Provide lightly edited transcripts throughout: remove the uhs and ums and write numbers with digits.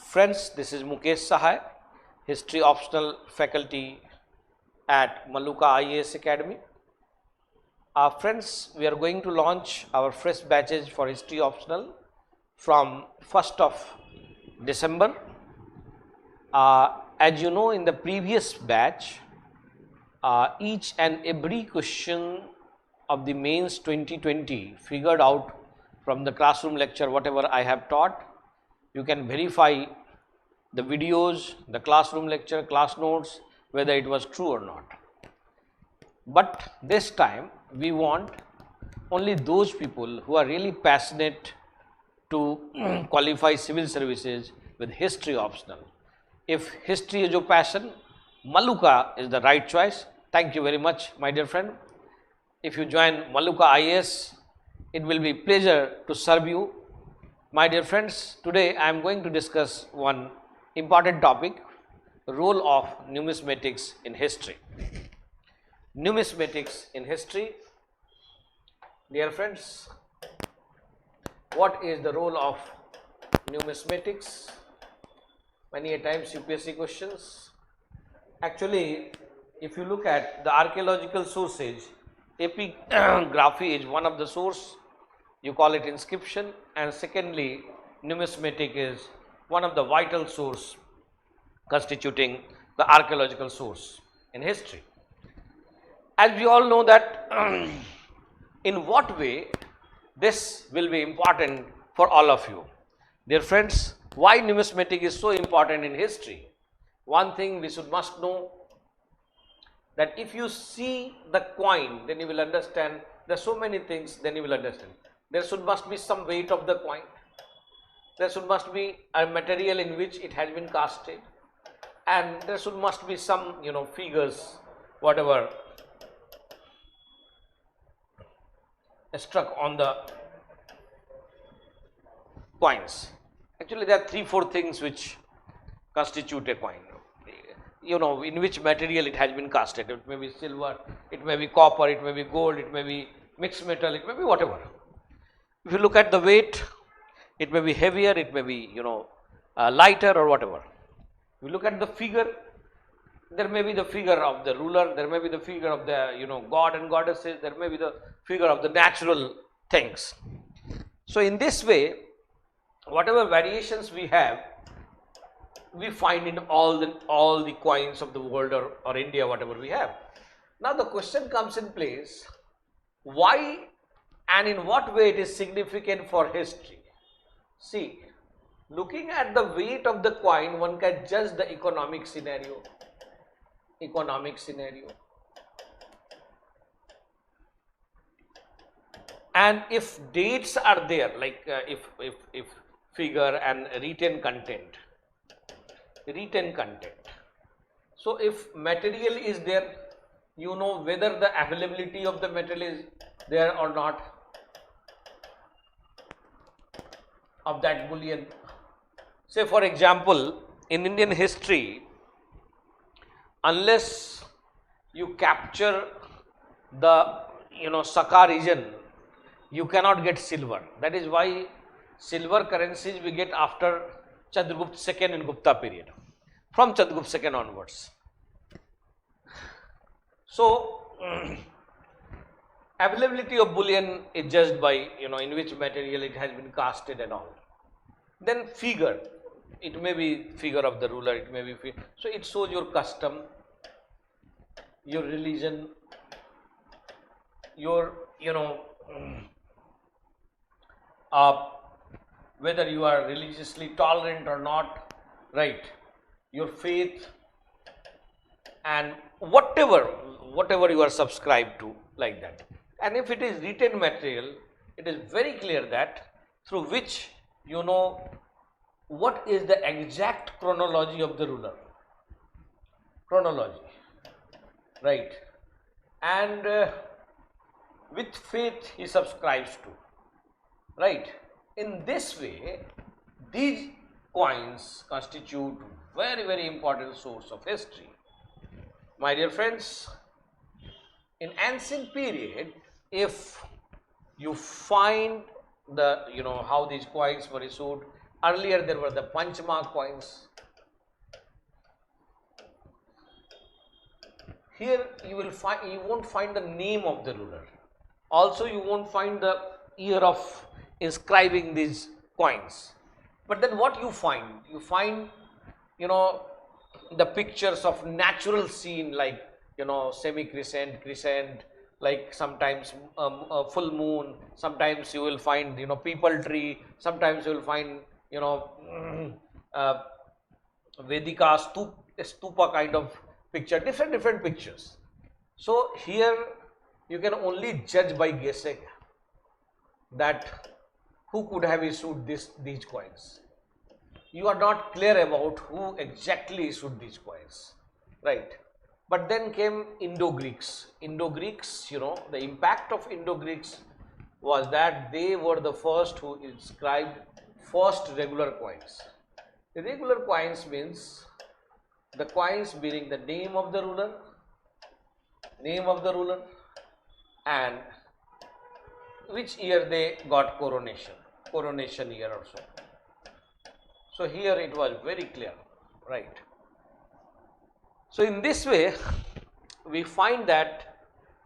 Friends, this is Mukesh Sahai, History Optional Faculty at MALUKA IAS Academy. Friends, we are going to launch our fresh batches for History Optional from 1st of December. As you know, in the previous batch, each and every question of the mains 2020 figured out from the classroom lecture, whatever I have taught. You can verify the videos, the classroom lecture, class notes, whether it was true or not. But this time we want only those people who are really passionate to qualify civil services with history optional. If history is your passion, MALUKA is the right choice. Thank you very much, my dear friend. If you join MALUKA IAS, it will be a pleasure to serve you. My dear friends, today I am going to discuss one important topic, role of numismatics in history. Numismatics in history. Dear friends, what is the role of numismatics? Many a times UPSC questions. Actually, if you look at the archaeological sources, epigraphy is one of the source. You call it inscription, and secondly, numismatic is one of the vital source constituting the archaeological source in history. As we all know that in what way this will be important for all of you. Dear friends, why numismatic is so important in history? One thing we must know, that if you see the coin, then you will understand. There are so many things, then you will understand. There must be some weight of the coin. There must be a material in which it has been casted, and there must be some figures, whatever struck on the coins. Actually, there are 3-4 things which constitute a coin. In which material it has been casted. It may be silver, it may be copper, it may be gold, it may be mixed metal, it may be whatever. If you look at the weight, it may be heavier, it may be lighter or whatever. If you look at the figure, there may be the figure of the ruler, there may be the figure of the god and goddesses, there may be the figure of the natural things. So in this way, whatever variations we have, we find in all the coins of the world or India, whatever we have. Now the question comes in place, why and in what way it is significant for history? See, looking at the weight of the coin, one can judge the economic scenario. And if dates are there, like if figure and written content. So if material is there, whether the availability of the material is there or not of that bullion. Say for example, in Indian history, unless you capture the Saka region, you cannot get silver. That is why silver currencies we get after Chandragupta II in Gupta period, from Chandragupta II onwards. So availability of bullion is judged by in which material it has been casted and all. Then figure, it may be figure of the ruler, it may be so it shows your custom, your religion, your whether you are religiously tolerant or not, right? Your faith and whatever you are subscribed to, like that. And if it is written material, it is very clear that through which what is the exact chronology of the ruler. Right? And with faith he subscribes to, right? In this way, these coins constitute very important source of history. My dear friends, in ancient period, if you find the how these coins were issued, Earlier there were the punch mark coins. Here you won't find the name of the ruler. Also you won't find the year of inscribing these coins. But then what you find? You find, the pictures of natural scene, like, semi-crescent, crescent, like sometimes a full moon, sometimes you will find, peepal tree, sometimes you will find, Vedika stupa kind of picture, different pictures. So here you can only judge by guessing that who could have issued these coins. You are not clear about who exactly issued these coins, right? But then came Indo-Greeks. Indo-Greeks, the impact of Indo-Greeks was that they were the first who inscribed first regular coins. The regular coins means the coins bearing the name of the ruler, and which year they got coronation year or so. So here it was very clear, right? So in this way, we find that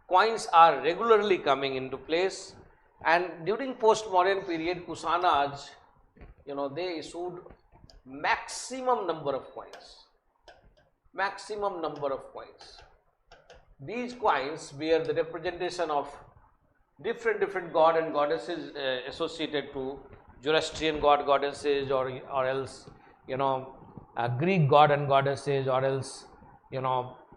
coins are regularly coming into place, and during postmodern period, Kusanas, they issued maximum number of coins. These coins bear the representation of different god and goddesses associated to Zoroastrian god goddesses, or else Greek god and goddesses, or else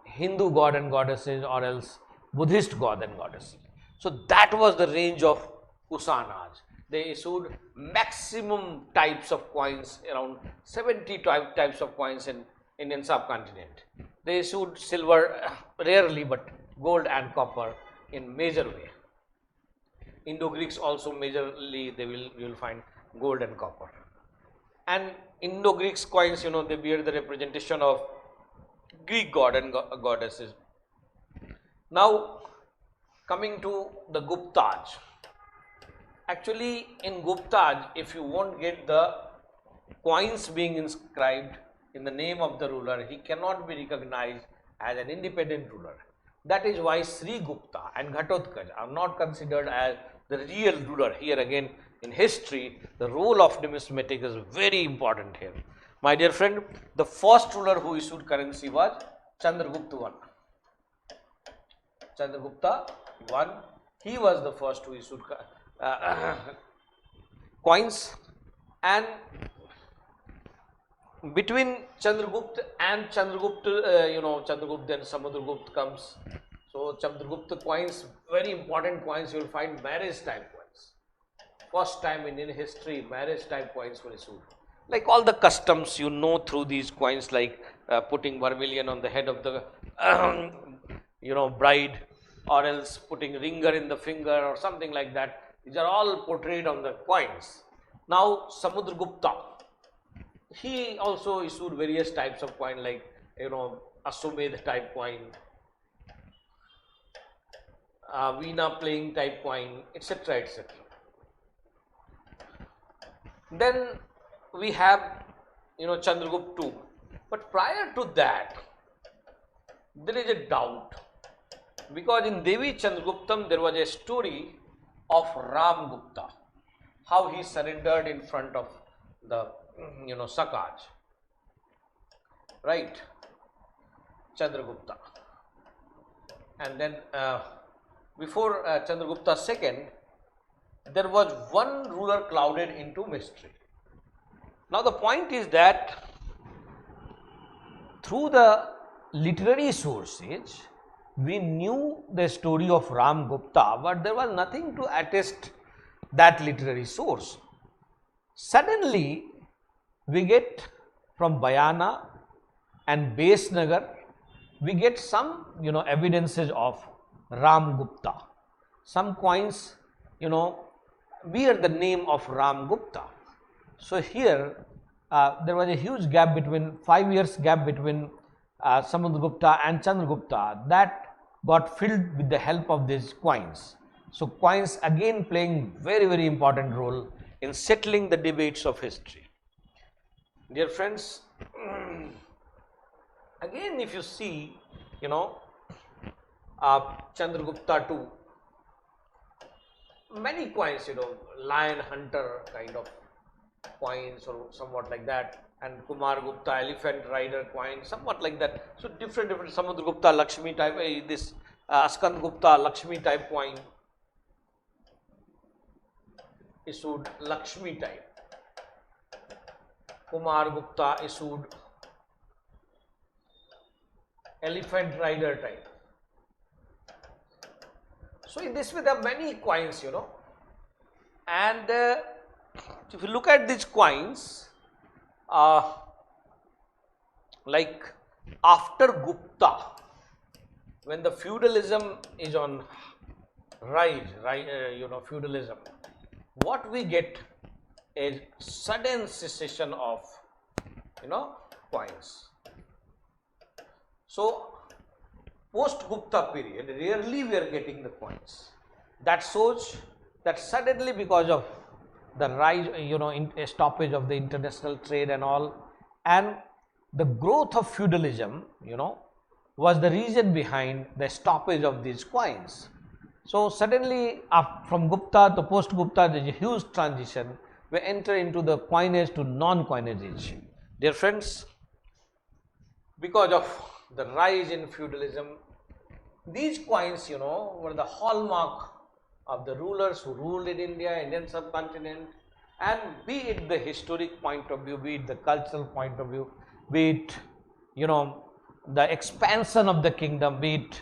Hindu god and goddesses, or else Buddhist god and goddesses. So that was the range of Kusanas. They issued maximum types of coins, around 70 types of coins in Indian subcontinent. They issued silver rarely, but gold and copper in major way. Indo-Greeks also majorly you will find gold and copper. And Indo-Greeks coins, they bear the representation of Greek god and goddesses. Now coming to the Guptas. Actually in Guptas, if you won't get the coins being inscribed in the name of the ruler, he cannot be recognized as an independent ruler. That is why Sri Gupta and Ghatotkacha are not considered as the real ruler. Here again in history, the role of numismatic is very important here. My dear friend, the first ruler who issued currency was Chandragupta I. He was the first who issued coins, and between Chandragupta and Chandragupta and Samudragupta comes. So Chandragupta coins, very important coins, you will find marriage type coins. First time in Indian history, marriage type coins were issued. Like all the customs through these coins, like putting vermilion on the head of the bride, or else putting ringer in the finger or something like that. These are all portrayed on the coins. Now Samudragupta, he also issued various types of coin, like Aswamedh type coin, Veena playing type coin, etc. Then we have Chandragupta II. But prior to that, there is a doubt, because in Devi Chandraguptam there was a story of Ram Gupta, how he surrendered in front of the Sakaj, right? Chandragupta. And then before Chandragupta II, there was one ruler clouded into mystery. Now the point is that through the literary sources, we knew the story of Ram Gupta, but there was nothing to attest that literary source. Suddenly, we get from Bayana and Besnagar, we get some evidences of Ram Gupta. Some coins bear the name of Ram Gupta. So here there was a huge gap between 5 years gap between Samudragupta and Chandragupta, that got filled with the help of these coins. So coins again playing very important role in settling the debates of history. Dear friends, again if you see, Chandragupta too, many coins, lion hunter kind of coins or somewhat like that, and Kumar Gupta elephant rider coin, somewhat like that. So different Samudra Gupta Lakshmi type, this Askand Gupta Lakshmi type coin issued Lakshmi type. Kumar Gupta issued elephant rider type. So in this way there are many coins, and if you look at these coins, like after Gupta, when the feudalism is on rise, feudalism, what we get is sudden cessation of, coins. So post Gupta period, rarely we are getting the coins. That shows that suddenly, because of the rise, stoppage of the international trade and all, and the growth of feudalism, was the reason behind the stoppage of these coins. So suddenly, from Gupta to post Gupta, there is a huge transition. We enter into the coinage to non-coinage age. Dear friends, because of the rise in feudalism, these coins, were the hallmark of the rulers who ruled in India, Indian subcontinent, and be it the historic point of view, be it the cultural point of view, be it, the expansion of the kingdom, be it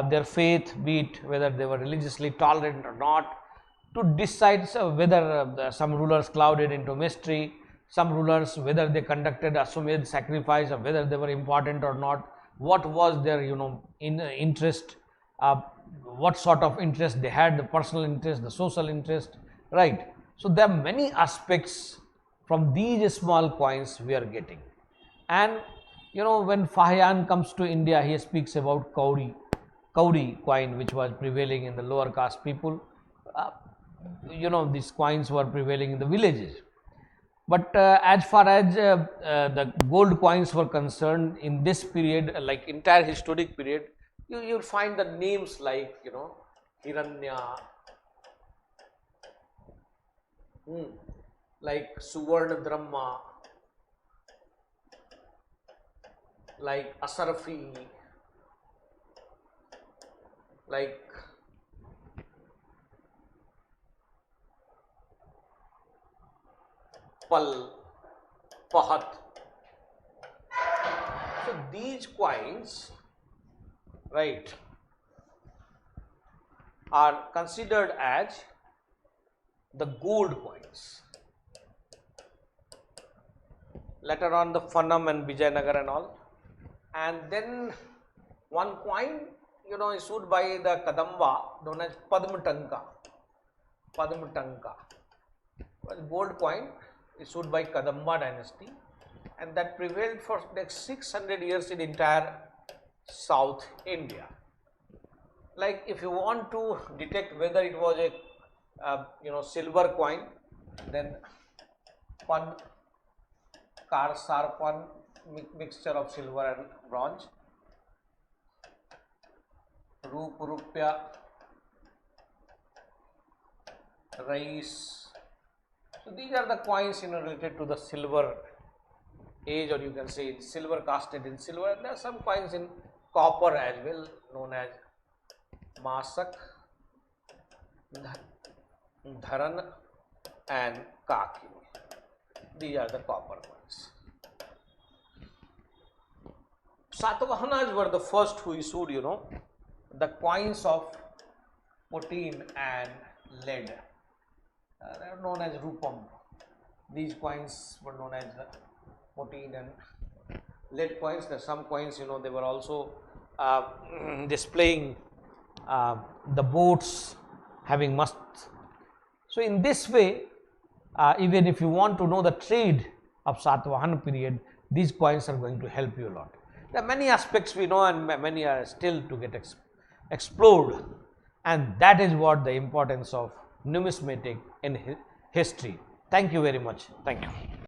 their faith, be it whether they were religiously tolerant or not, to decide whether some rulers clouded into mystery, some rulers whether they conducted Ashwamedh sacrifice or whether they were important or not, what was their interest, what sort of interest they had, the personal interest, the social interest, right? So there are many aspects from these small coins we are getting. And when Fahian comes to India, he speaks about Kauri coin, which was prevailing in the lower caste people. These coins were prevailing in the villages. But as far as the gold coins were concerned, in this period, like entire historic period, you'll find the names like, Hiranya, like Suvarna Dhamma, like Asarfi, like Pal, Pahat. So these coins, right, are considered as the gold coins. Later on, the Phanam and Vijayanagar and all, and then one coin, issued by the Kadamba, known as Padmatanka. Gold coin issued by Kadamba dynasty, and that prevailed for next 600 years in entire South India. Like if you want to detect whether it was a silver coin, then Pan Kar Sarpan, mixture of silver and bronze, Rup Rupya, Rice. So these are the coins related to the silver age, or you can say silver casted in silver. And there are some coins in copper as well, known as Masak, Dharan and Kaki. These are the copper coins. Satavahanas were the first who issued, the coins of protein and lead. They are known as Rupam. These coins were known as protein and lead coins. There are some coins, they were also displaying the boats having masts. So in this way, even if you want to know the trade of Satavahan period, these coins are going to help you a lot. There are many aspects we know, and many are still to get explored, and that is what the importance of numismatic in history. Thank you very much. Thank you.